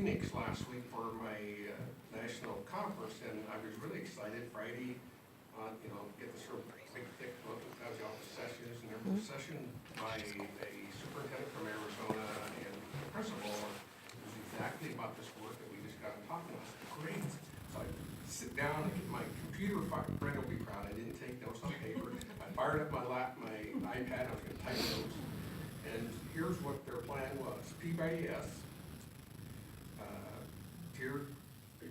Phoenix last week for my national conference, and I was really excited. Friday, get this real big, thick book that tells you all the sessions, and there was a session by a superintendent from Arizona and the principal. It was exactly about this work that we just got talking about. Great. So I sit down and get my computer. Brenda will be proud. I didn't take notes on paper. I fired up my iPad. I was going to type notes. And here's what their plan was. P by S, tier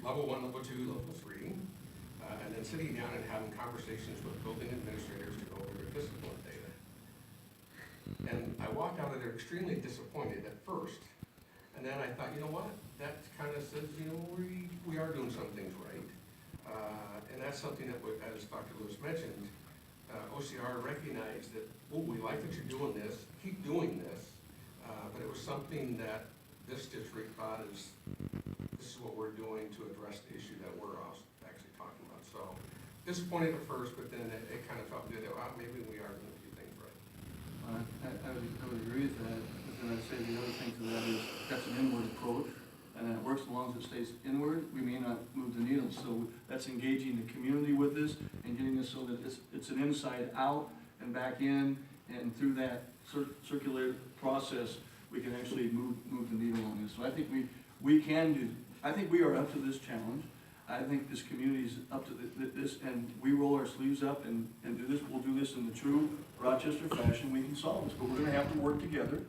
level 1, level 2, level 3, and then sitting down and having conversations with building administrators to go over their discipline data. And I walked out of there extremely disappointed at first. And then I thought, you know what? That kind of says, we are doing some things right. And that's something that, as Dr. Lewis mentioned, OCR recognized that, we like that you're doing this, keep doing this, but it was something that this district thought this is what we're doing to address the issue that we're actually talking about. So disappointed at first, but then it kind of felt good that, maybe we are doing a few things right. I would agree with that, but then I'd say the other thing to that is that's an inward approach, and it works as long as it stays inward. We may not move the needle, so that's engaging the community with this and getting this so that it's an inside out and back in, and through that circular process, we can actually move the needle on this. So I think we can do. I think we are up to this challenge. I think this community is up to this, and we roll our sleeves up and do this. We'll do this in the true Rochester fashion. We can solve this, but we're going to have to work together.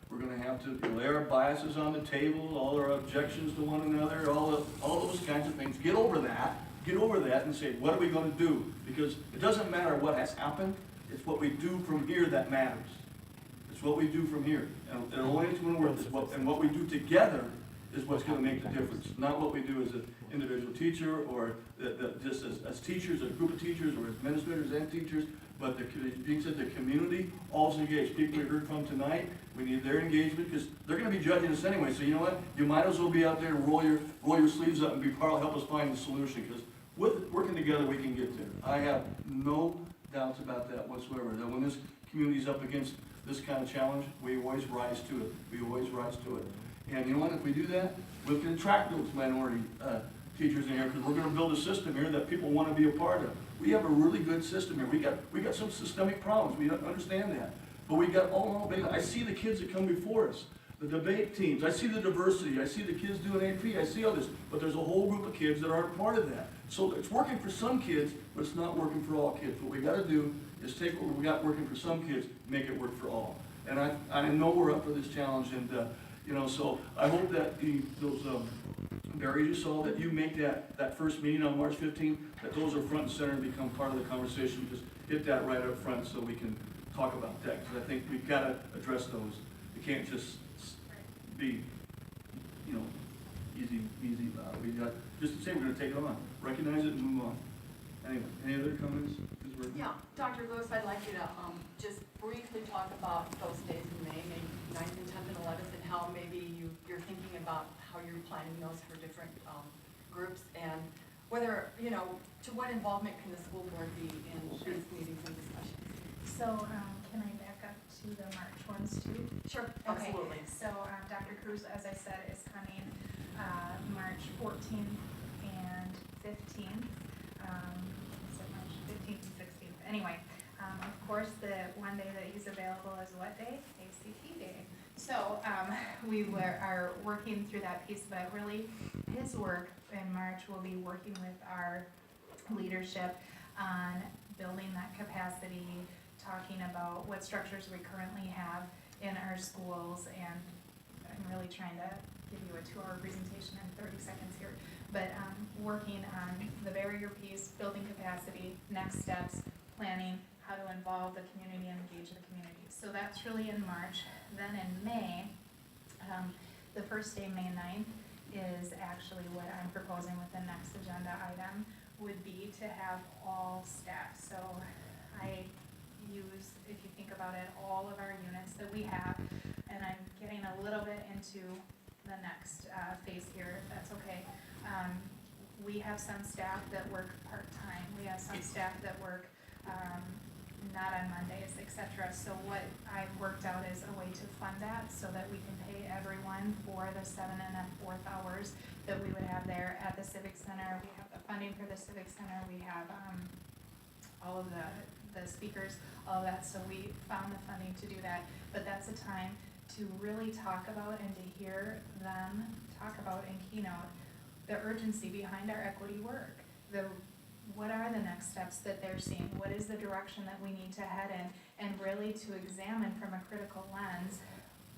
We're going to have to lay our biases on the table, all our objections to one another, all those kinds of things. Get over that. Get over that and say, what are we going to do? Because it doesn't matter what has happened. It's what we do from here that matters. It's what we do from here. And only it's going to work. And what we do together is what's going to make the difference. Not what we do as an individual teacher or just as teachers, a group of teachers or administrators and teachers, but being said, the community also engaged. People we heard from tonight, we need their engagement because they're going to be judging us anyway. So you know what? You might as well be out there and roll your sleeves up and be part of help us find the solution, because with working together we can get there. I have no doubts about that whatsoever. That when this community is up against this kind of challenge, we always rise to it. We always rise to it. And you know what? If we do that, we can attract those minority teachers in here, because we're going to build a system here that people want to be a part of. We have a really good system here. We got some systemic problems. We don't understand that. But we got I see the kids that come before us, the debate teams. I see the diversity. I see the kids doing AP. I see all this. But there's a whole group of kids that aren't part of that. So it's working for some kids, but it's not working for all kids. What we got to do is take what we got working for some kids, make it work for all. And I know we're up for this challenge, and so I hope that those barriers you saw, that you make that first meeting on March 15th, that those are front and center and become part of the conversation. Just hit that right up front so we can talk about that, because I think we've got to address those. It can't just be, easy. We got just to say we're going to take it on, recognize it, and move on. Anyway, any other comments? Yeah, Dr. Lewis, I'd like you to just briefly talk about those days in May, maybe 9th and 10th and 11th, and how maybe you're thinking about how you're planning those for different groups, and whether, to what involvement can the school board be in these meetings and discussions? So can I back up to the March ones too? Sure, Okay. absolutely. So Dr. Cruz, as I said, is coming March 14th and 15th. Is it March 15th and 16th? Anyway, of course, the one day that he's available is what day? ACT day. So we are working through that piece, but really his work in March will be working with our leadership on building that capacity, talking about what structures we currently have in our schools, and I'm really trying to give you a 2-hour presentation in 30 seconds here, but working on the barrier piece, building capacity, next steps, planning, how to involve the community and engage the community. So that's really in March. Then in May, the first day, May 9th, is actually what I'm proposing with the next agenda item, would be to have all staff. So I use, if you think about it, all of our units that we have, and I'm getting a little bit into the next phase here, if that's okay. We have some staff that work part-time. We have some staff that work not on Mondays, et cetera. So what I've worked out is a way to fund that so that we can pay everyone for the 7.25 hours that we would have there at the Civic Center. We have the funding for the Civic Center, we have, all of the speakers, all of that, so we found the funding to do that. But that's a time to really talk about and to hear them talk about and keynote the urgency behind our equity work. What are the next steps that they're seeing? What is the direction that we need to head in? And really to examine from a critical lens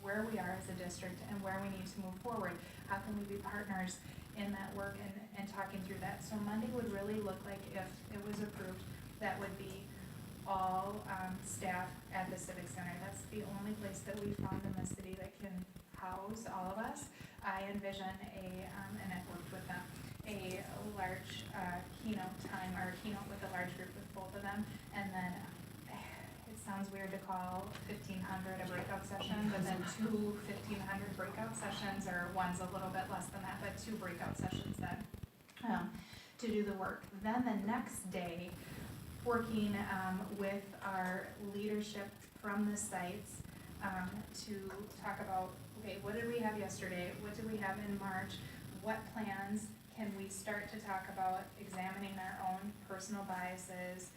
where we are as a district and where we need to move forward. How can we be partners in that work and talking through that? So Monday would really look like, if it was approved, that would be all staff at the Civic Center. That's the only place that we found in the city that can house all of us. I envision and I've worked with them, a large keynote time, or a keynote with a large group with both of them, and then it sounds weird to call 1,500 a breakout session, but then 1,500 breakout sessions, or one's a little bit less than that, but 2 breakout sessions then to do the work. Then the next day, working with our leadership from the sites to talk about, okay, what did we have yesterday? What did we have in March? What plans can we start to talk about, examining our own personal biases,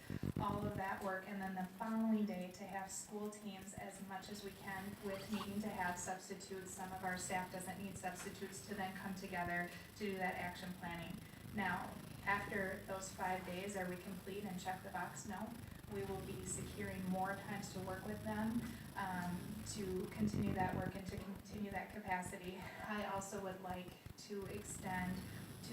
all of that work, and then the following day to have school teams as much as we can, with needing to have substitutes. Some of our staff doesn't need substitutes, to then come together to do that action planning. Now, after those 5 days, are we complete and check the box? No. We will be securing more times to work with them, to continue that work and to continue that capacity. I also would like to extend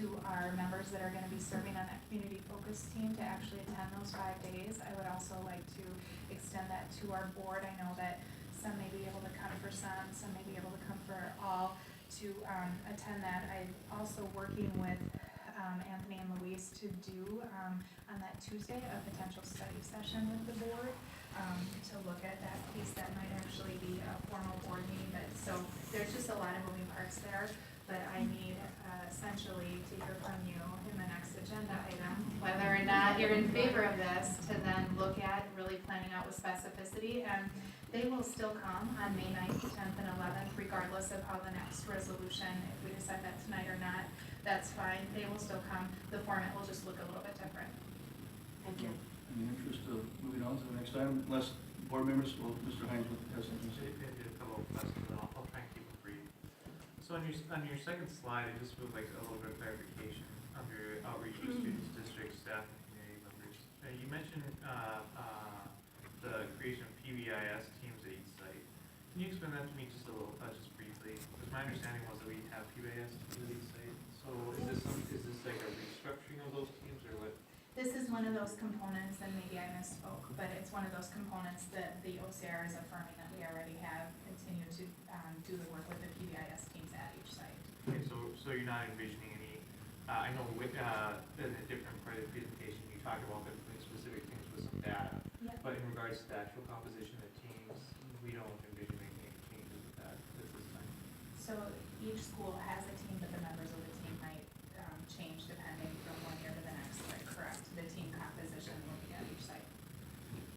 to our members that are gonna be serving on that community focus team to actually attend those 5 days. I would also like to extend that to our board. I know that some may be able to come for some may be able to come for all, to attend that. I'm also working with Anthony and Louise to do on that Tuesday a potential study session with the board, to look at that piece. That might actually be a formal board meeting, but so there's just a lot of moving parts there. But I need essentially to hear from you in the next agenda item, whether or not you're in favor of this, to then look at really planning out with specificity. And they will still come on May 9th, 10th, and 11th, regardless of how the next resolution, if we decide that tonight or not, that's fine. They will still come. The format will just look a little bit different. Thank you. In the interest of moving on to the next item, unless board members, well, Mr. Hines has something to say. Maybe a couple of questions, and I'll try and keep it brief. So on your second slide, I just would like a little bit of clarification under outreach to students, district staff, and community members. You mentioned the creation of PBIS teams at each site. Can you explain that to me just a little, just briefly? Because my understanding was that we have PBIS teams at each site. So is this like a restructuring of those teams, or what? This is one of those components, and maybe I misspoke, but it's one of those components that the OCR is affirming that we already have continued to do the work with the PBIS teams at each site. Okay, so you're not envisioning any, I know with, in a different part of the presentation, you talked about the specific things with some data. Yep. But in regards to the actual composition of teams, we don't envision making any changes with that at this time. So each school has a team, but the members of the team might change depending